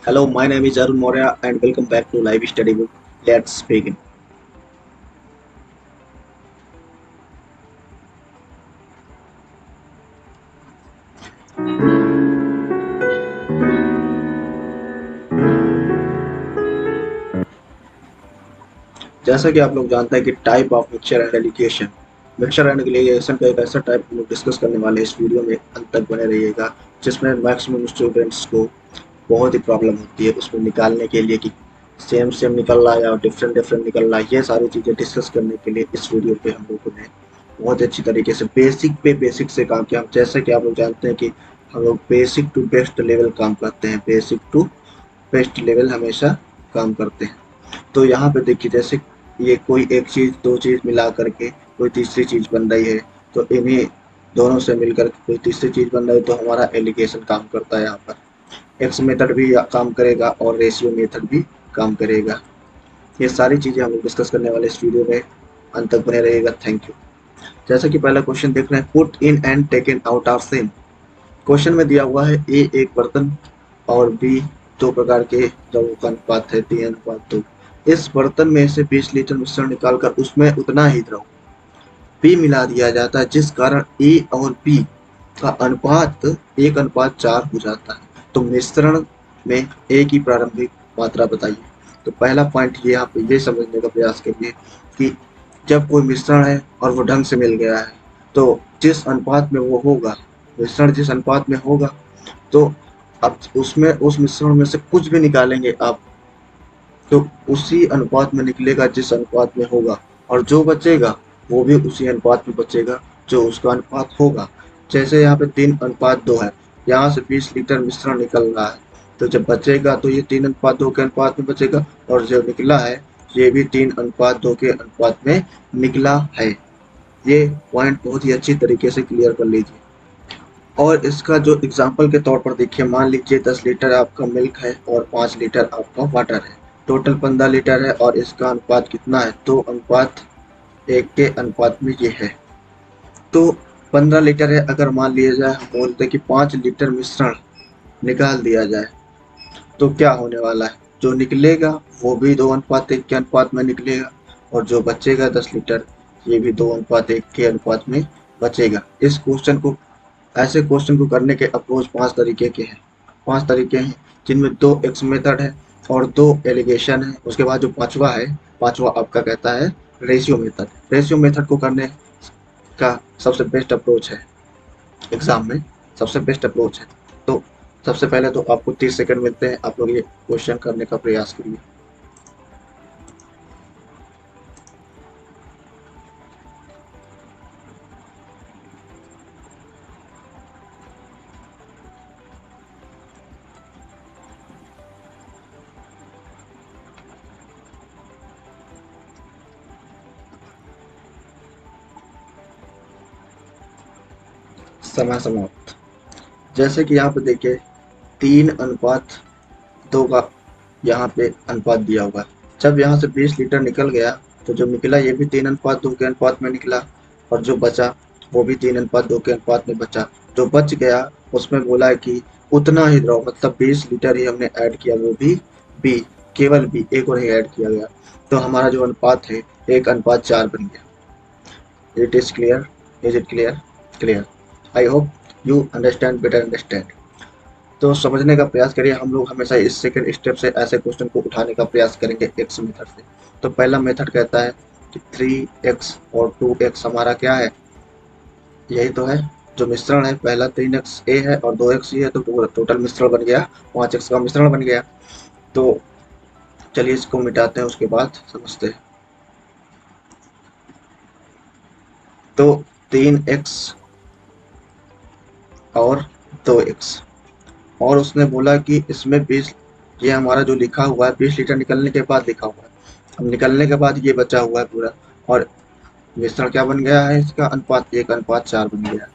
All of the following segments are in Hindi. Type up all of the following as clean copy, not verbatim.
Hello, my name is Arun Moria and welcome back to Live Study Book. Let's begin. जैसा कि आप लोग जानते हैं कि type of mixture and allegation का एक ऐसा टाइप हम लोग डिस्कस करने वाले हैं इस वीडियो में। अंत तक बने रहिएगा, जिसमें मैक्सिमम स्टूडेंट्स को बहुत ही प्रॉब्लम होती है उसमें निकालने के लिए कि सेम सेम निकल रहा है या डिफरेंट डिफरेंट निकल रहा है। ये सारी चीज़ें डिस्कस करने के लिए इस वीडियो पे हम लोगों ने बहुत अच्छी तरीके से बेसिक से काम किया। जैसे कि आप लोग जानते हैं कि हम लोग बेसिक टू बेस्ट लेवल काम करते हैं, बेसिक टू बेस्ट लेवल हमेशा काम करते हैं। तो यहाँ पे देखिए, जैसे ये कोई एक चीज़ दो चीज़ मिला करके कोई तीसरी चीज़ बन रही है, तो इन्हीं दोनों से मिलकर कोई तीसरी चीज़ बन रही है, तो हमारा एलिगेशन काम करता है। यहाँ पर एक्स मेथड भी काम करेगा और रेशियो मेथड भी काम करेगा। ये सारी चीज़ें हम लोग डिस्कस करने वाले इस वीडियो में। अंत तक बने रहेगा। Thank you. जैसा कि पहला क्वेश्चन देख रहे हैं, put in and taken out of same. Question में दिया हुआ है ए एक बर्तन और बी दो प्रकार के द्रवों का अनुपात है 3:2। इस बर्तन में से 20 लीटर मिश्रण निकालकर उसमें उतना ही द्रव बी मिला दिया जाता है, जिस कारण ए और बी का अनुपात 1:4 हो जाता है। तो मिश्रण में ए की प्रारंभिक मात्रा बताइए। तो पहला पॉइंट ये यहाँ पे ये समझने का प्रयास करिए कि जब कोई मिश्रण है और वो ढंग से मिल गया है, तो जिस अनुपात में वो होगा, मिश्रण जिस अनुपात में होगा, तो अब उसमें उस मिश्रण में से कुछ भी निकालेंगे आप, तो उसी अनुपात में निकलेगा जिस अनुपात में होगा, और जो बचेगा वो भी उसी अनुपात में बचेगा जो उसका अनुपात होगा। जैसे यहाँ पे 3:2 है, यहाँ से 20 लीटर मिश्रण निकल रहा है, तो जब बचेगा तो ये 3:2 के अनुपात में बचेगा, और जो निकला है ये भी 3:2 के अनुपात में निकला है। ये पॉइंट बहुत ही अच्छी तरीके से क्लियर कर लीजिए। और इसका जो एग्जाम्पल के तौर पर देखिए, मान लीजिए 10 लीटर आपका मिल्क है और 5 लीटर आपका वाटर है, टोटल 15 लीटर है, और इसका अनुपात कितना है, 2:1 के अनुपात में ये है। तो 15 लीटर है, अगर मान लिया जाए हम बोलते हैं कि 5 लीटर मिश्रण निकाल दिया जाए, तो क्या होने वाला है, जो निकलेगा वो भी 2:1 के अनुपात में निकलेगा, और जो बचेगा 10 लीटर ये भी 2:1 के अनुपात में बचेगा। इस क्वेश्चन को ऐसे क्वेश्चन को करने के अप्रोच 5 तरीके के हैं। 5 तरीके हैं, जिनमें 2 एक्स मेथड है और 2 एलिगेशन है। उसके बाद जो पांचवा है, पांचवा आपका कहता है रेशियो मेथड। रेशियो मेथड को करने का सबसे बेस्ट अप्रोच है, एग्जाम में सबसे बेस्ट अप्रोच है। तो सबसे पहले तो आपको 30 सेकंड मिलते हैं, आप लोग ये क्वेश्चन करने का प्रयास करिए। समय समाप्त। जैसे कि यहाँ पे देखिए 3:2 का यहाँ पे अनुपात दिया हुआ है। जब यहाँ से 20 लीटर निकल गया, तो जो निकला ये भी 3:2 के अनुपात में निकला, और जो बचा वो भी 3:2 के अनुपात में बचा। जो बच गया उसमें बोला है कि उतना ही द्रव, मतलब 20 लीटर ही हमने ऐड किया, वो भी बी, केवल बी, एक और ही ऐड किया गया। तो हमारा जो अनुपात है 1:4 बन गया। It is clear? Is it clear? Clear. I hope you understand, better understand. तो समझने का प्रयास करिए। हम लोग हमेशा इस सेकंड स्टेप से ऐसे क्वेश्चन को उठाने का प्रयास करेंगे एक्स मेथड से। तो पहला मेथड कहता है कि 3x और 2x हमारा क्या है, यही तो है जो मिश्रण है। पहला 3x ए है और 2x ही है, तो टोटल मिश्रण बन गया 5x का मिश्रण बन गया। तो चलिए इसको मिटाते हैं, उसके बाद समझते हैं। तो 3x और 2x, और उसने बोला कि इसमें 20, ये हमारा जो लिखा हुआ है 20 लीटर निकलने के बाद लिखा हुआ है। अब निकलने के बाद ये बचा हुआ है पूरा, और मिश्रण क्या बन गया है, इसका अनुपात 1:4 बन गया।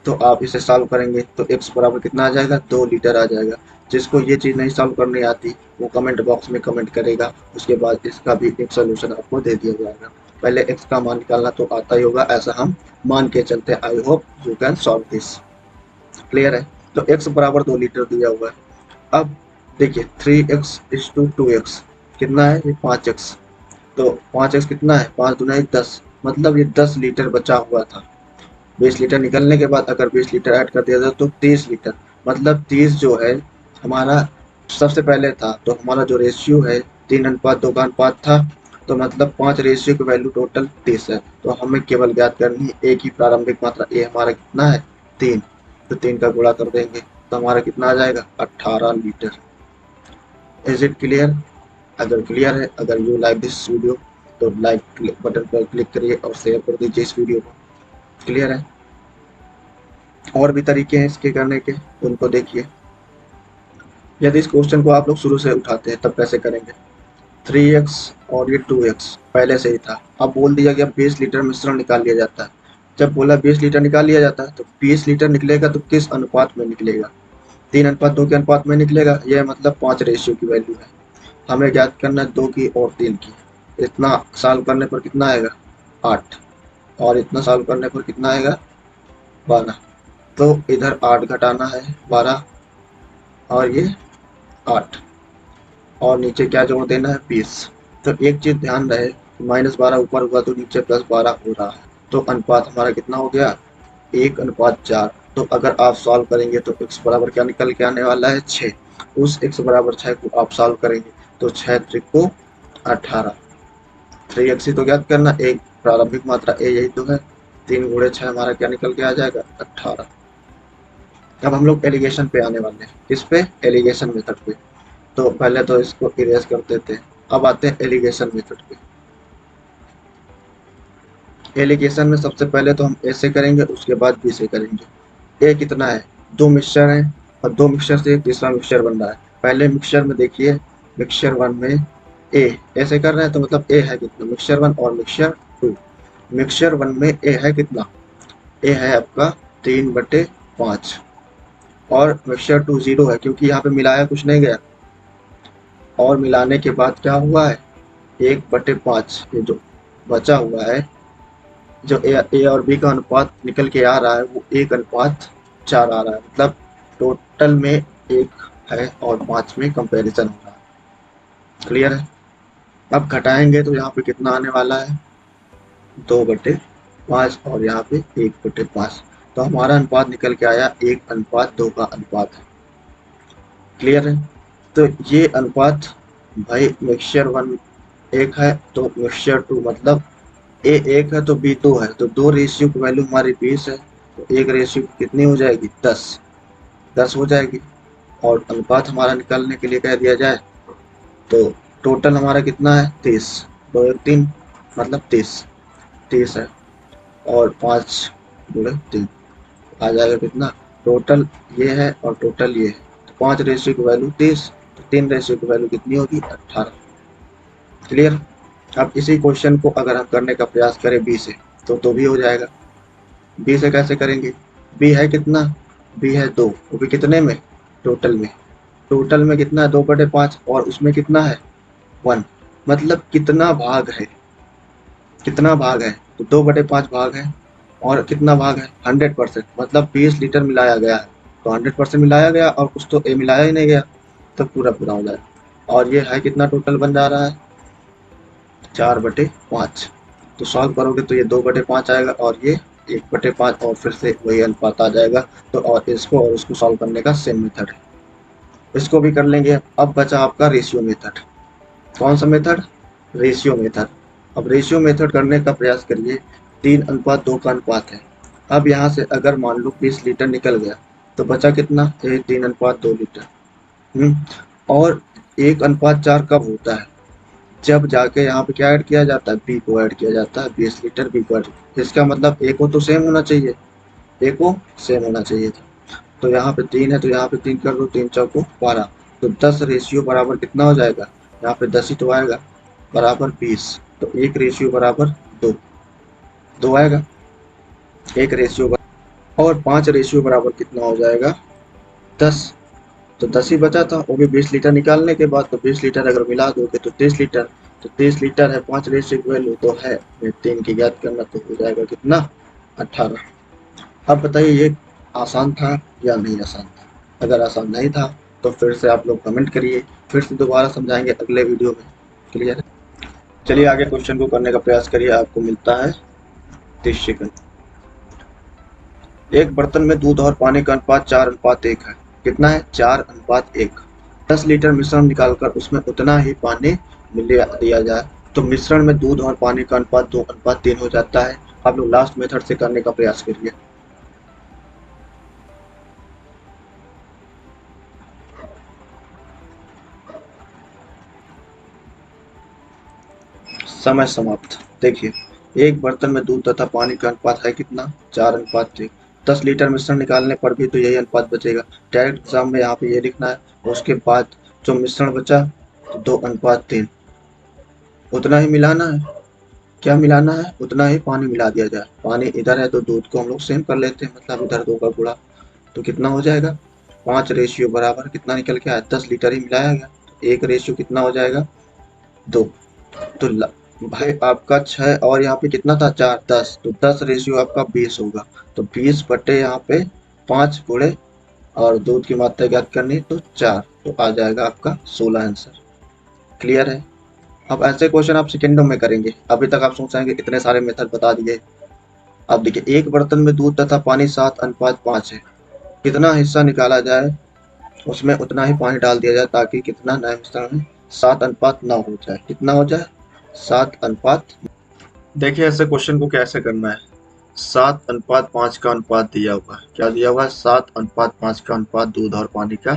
तो आप इसे सॉल्व करेंगे तो x बराबर कितना आ जाएगा, 2 लीटर आ जाएगा। जिसको ये चीज़ नहीं सॉल्व करनी आती वो कमेंट बॉक्स में कमेंट करेगा, उसके बाद इसका भी एक सोल्यूशन आपको दे दिया जाएगा। पहले x का मान निकालना तो आता ही होगा, ऐसा हम मान के चलते हैं। I hope you can solve this. Clear है? तो x बराबर 2 लीटर दिया हुआ है। अब देखिए 3x/2x कितना है, ये 5x। तो 5x कितना है, 5 दूना 10, मतलब ये 10 लीटर बचा हुआ था। 20 लीटर निकलने के बाद अगर 20 लीटर ऐड कर दिया जाए तो 30 लीटर, मतलब 30 जो है हमारा सबसे पहले था। तो हमारा जो रेशियो है 3:2 का अनुपात था, तो मतलब 5 रेशियो की वैल्यू टोटल 30 है। तो हमें केवल ज्ञात करनी है ए की प्रारंभिक मात्रा। ए हमारा कितना है 3, तो 3 का गुणा कर देंगे तो हमारा कितना आ जाएगा 18 लीटर। Is it clear? अगर क्लियर है, अगर यू लाइक दिस वीडियो तो लाइक बटन पर क्लिक करिए और शेयर कर दीजिए इस वीडियो को। क्लियर है? और भी तरीके हैं इसके करने के, उनको देखिए। यदि इस क्वेश्चन को आप लोग शुरू से उठाते हैं तब कैसे करेंगे। 3x और ये 2x पहले से ही था। अब बोल दिया गया 20 लीटर मिश्रण निकाल लिया जाता है। जब बोला 20 लीटर निकाल लिया जाता है तो 20 लीटर निकलेगा तो किस अनुपात में निकलेगा, 3:2 के अनुपात में निकलेगा। यह मतलब 5 रेशियो की वैल्यू है। हमें ज्ञात करना है 2 की और 3 की। इतना सॉल्व करने पर कितना आएगा 8, और इतना सॉल्व करने पर कितना आएगा 12। तो इधर 8 घटाना है 12, और ये 8, और नीचे क्या जोड़ देना है 20। तो एक चीज ध्यान रहे, -12 ऊपर हुआ तो नीचे +12 हो रहा है। तो अनुपात हमारा कितना हो गया 1:4। तो अगर आप सॉल्व करेंगे तो x बराबर क्या निकल के आने वाला है 6। उस x बराबर 6 को आप सॉल्व करेंगे तो 6 त्रिको 18। 3x ही तो ज्ञात करना, एक प्रारंभिक मात्रा a यही तो है। 3 गुणे 6 हमारा क्या निकल के आ जाएगा 18। अब हम लोग एलिगेशन पे आने वाले हैं। किस पे, एलिगेशन मेथड पे। तो पहले तो इसको इरेज कर देते हैं। अब आते हैं एलिगेशन मेथड पे। एलिगेशन में सबसे पहले तो हम ए से करेंगे, उसके बाद बी से करेंगे। ए कितना है, 2 मिक्सचर है, और 2 मिक्सचर से एक तीसरा मिक्सचर बन रहा है। पहले मिक्सचर में देखिए, मिक्सचर 1 में ए ऐसे कर रहे हैं तो मतलब ए है कितना, मिक्सचर 1 और मिक्सचर 2। मिक्सचर 1 में ए है कितना, ए है आपका 3/5, और मिक्सचर 2 0 है क्योंकि यहाँ पे मिलाया कुछ नहीं गया। और मिलाने के बाद क्या हुआ है 1/5, ये जो बचा हुआ है, जो ए और बी का अनुपात निकल के आ रहा है वो 1:4 आ रहा है। मतलब टोटल में 1 है और 5 में कंपैरिजन हो रहा है। क्लियर है? अब घटाएंगे तो यहाँ पे कितना आने वाला है 2/5, और यहाँ पे 1/5। तो हमारा अनुपात निकल के आया 1:2 का अनुपात है। क्लियर है? तो ये अनुपात भाई, मिक्सचर 1 1 है तो मिक्सचर 2 मतलब ए 1 है तो बी 2 है, तो 2 रेशियो की वैल्यू हमारी 20 है। तो 1 रेशियो कितनी हो जाएगी 10 हो जाएगी। और अनुपात हमारा निकालने के लिए कह दिया जाए तो टोटल हमारा कितना है 30, 2 1 3 मतलब 30 है, और 5 गुणे 3 आ जाएगा कितना, टोटल ये है और टोटल ये है। तो 5 रेशियो की वैल्यू 30, तो 3 रेशियो की वैल्यू कितनी होगी 18। क्लियर? अब इसी क्वेश्चन को अगर हम करने का प्रयास करें बी से तो भी हो जाएगा। बी से कैसे करेंगे, बी है कितना, बी है 2, वो भी कितने में, टोटल में। टोटल में कितना है 2/5, और उसमें कितना है 1, मतलब कितना भाग है, कितना भाग है तो 2/5 भाग है। और कितना भाग है 100%, मतलब 20 लीटर मिलाया गया है तो 100% मिलाया गया, और कुछ तो ए मिलाया ही नहीं गया, तो पूरा पूरा हो जाएगा। और ये है कितना टोटल बन जा रहा है 4/5। तो सॉल्व करोगे तो ये 2/5 आएगा, और ये 1/5, और फिर से वही अनुपात आ जाएगा। तो और इसको और उसको सॉल्व करने का सेम मेथड है, इसको भी कर लेंगे। अब बचा आपका रेशियो मेथड। कौन सा मेथड, रेशियो मेथड। अब रेशियो मेथड करने का प्रयास करिए। 3:2 का अनुपात है। अब यहाँ से अगर मान लो 20 लीटर निकल गया तो बचा कितना, 3:2 लीटर। और 1:4 कब होता है, जब जाके यहाँ पे क्या ऐड किया जाता है, बी को ऐड किया जाता है, 20 लीटर बी को ऐड। इसका मतलब ए को तो सेम होना चाहिए, ए को सेम होना चाहिए था। तो यहाँ पे 3 है तो यहाँ पे 3 कर दो, 3 चौको 12। तो 10 रेशियो बराबर कितना हो जाएगा, यहाँ पे 10 ही तो आएगा, बराबर 20। तो 1 रेशियो बराबर 2, 2 आएगा 1 रेशियो बराबर। और 5 रेशियो बराबर कितना हो जाएगा 10। तो 10 ही बचा था, वो भी 20 लीटर निकालने के बाद। तो 20 लीटर अगर मिला दोगे तो 30 लीटर। तो 30 लीटर है, 5 रेशियो की वैल्यू तो है 3 की ज्ञात करना, तो हो जाएगा कितना 18। अब बताइए ये आसान था या नहीं आसान था। अगर आसान नहीं था तो फिर से आप लोग कमेंट करिए, फिर से दोबारा समझाएंगे अगले वीडियो में। क्लियर है? चलिए आगे क्वेश्चन को करने का प्रयास करिए। आपको मिलता है 30 सेकंड। एक बर्तन में दूध और पानी का अनुपात 4:1 है। कितना है? 4:1। 10 लीटर मिश्रण निकालकर उसमें उतना ही पानी मिला दिया जाए तो मिश्रण में दूध और पानी का अनुपात 2:3 हो जाता है। आप लोग लास्ट मेथड से करने का प्रयास करिए। समय समाप्त। देखिए, एक बर्तन में दूध तथा पानी का अनुपात है कितना? 4:1। 10 लीटर मिश्रण निकालने पर भी तो यही अनुपात बचेगा। डायरेक्ट एग्जाम में यहाँ पे ये लिखना है, उसके बाद जो मिश्रण बचा तो 2:3, उतना ही मिलाना है। क्या मिलाना है? उतना ही पानी मिला दिया जाए। पानी इधर है तो दूध को हम लोग सेम कर लेते हैं, मतलब इधर 2 का गुणा, तो कितना हो जाएगा? 5 रेशियो बराबर कितना निकल के आया? 10 लीटर ही मिलाया गया, तो 1 रेशियो कितना हो जाएगा? 2। तो भाई आपका 6 और यहाँ पे कितना था? 4, 10, तो 10 रेशियो आपका 20 होगा। तो 20 बटे यहाँ पे 5 गुणे और दूध की मात्रा ज्ञात करनी तो 4, तो आ जाएगा आपका 16 आंसर। क्लियर है? अब ऐसे क्वेश्चन आप सेकेंडों में करेंगे। अभी तक आप सोचेंगे इतने सारे मेथड बता दिए। अब देखिए, एक बर्तन में दूध तथा पानी 7:5 है। कितना हिस्सा निकाला जाए उसमें उतना ही पानी डाल दिया जाए ताकि कितना नए मिश्रण में 7:9 हो जाए। कितना हो जाए? 7:। देखिए ऐसे क्वेश्चन को कैसे करना है। 7:5 का अनुपात दिया हुआ है। क्या दिया हुआ है? 7:5 का अनुपात दूध और पानी का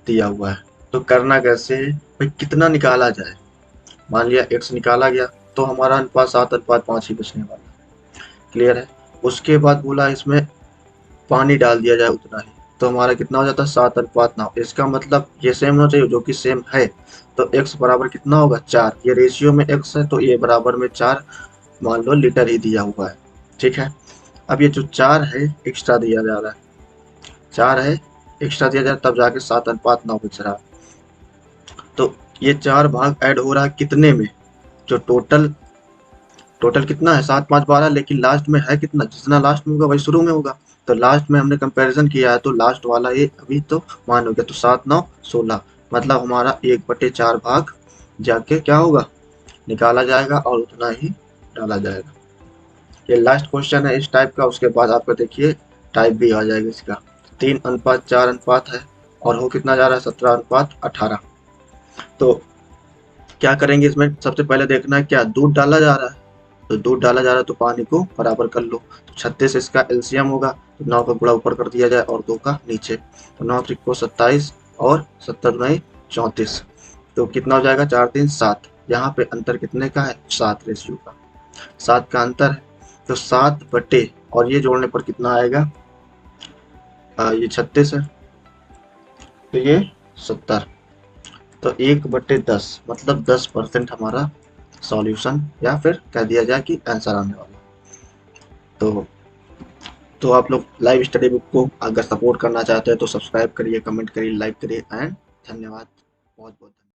दिया हुआ है। तो करना कैसे है भाई? कितना निकाला जाए? मान लिया x निकाला गया तो हमारा अनुपात 7:5 ही बचने वाला है। क्लियर है? उसके बाद बोला इसमें पानी डाल दिया जाए उतना ही, तो हमारा कितना हो जाता है? 7:9। इसका मतलब ये सेम होना चाहिए, जो कि सेम है। तो x बराबर कितना होगा? 4। ये रेशियो में x है तो ये बराबर में 4 मान लो लीटर ही दिया हुआ है। ठीक है? अब ये जो 4 है एक्स्ट्रा दिया जा रहा है, 4 है एक्स्ट्रा दिया जा रहा है, तब जाके 7:9 बच रहा है। तो ये 4 भाग ऐड हो रहा है कितने में? जो टोटल कितना है? 7, 5, 12, लेकिन लास्ट में है कितना? जितना लास्ट में होगा वही शुरू में होगा। तो लास्ट में हमने कंपैरिजन किया है तो लास्ट वाला ये अभी तो मान हो गया, तो 7, 9, 16, मतलब हमारा 1/4 भाग जाके क्या होगा? निकाला जाएगा और उतना ही डाला जाएगा। ये लास्ट क्वेश्चन है इस टाइप का। उसके बाद आपका देखिए टाइप भी आ जाएगा इसका। 3:4 है और हो कितना जा रहा है? 17:18। तो क्या करेंगे इसमें? सबसे पहले देखना है क्या दूध डाला जा रहा है, तो दूध डाला जा रहा है तो पानी को बराबर कर लो। तो 36 इसका एलसीएम होगा, तो 9 का गुणा ऊपर कर दिया जाए और 2 का नीचे, तो 9 3 को 27 और 70 9 34, तो कितना हो जाएगा? 4 3 7। यहाँ पे अंतर कितने का है? 7 रेशियो का, 7 का अंतर है। तो 7 बटे और ये जोड़ने पर कितना आएगा? ये 36 है तो ये 70, तो 1/10 मतलब 10% हमारा सॉल्यूशन, या फिर कह दिया जाए कि आंसर आने वाला। तो आप लोग लाइव स्टडी बुक को अगर सपोर्ट करना चाहते हैं तो सब्सक्राइब करिए, कमेंट करिए, लाइक करिए एंड धन्यवाद। बहुत बहुत धन्यवाद।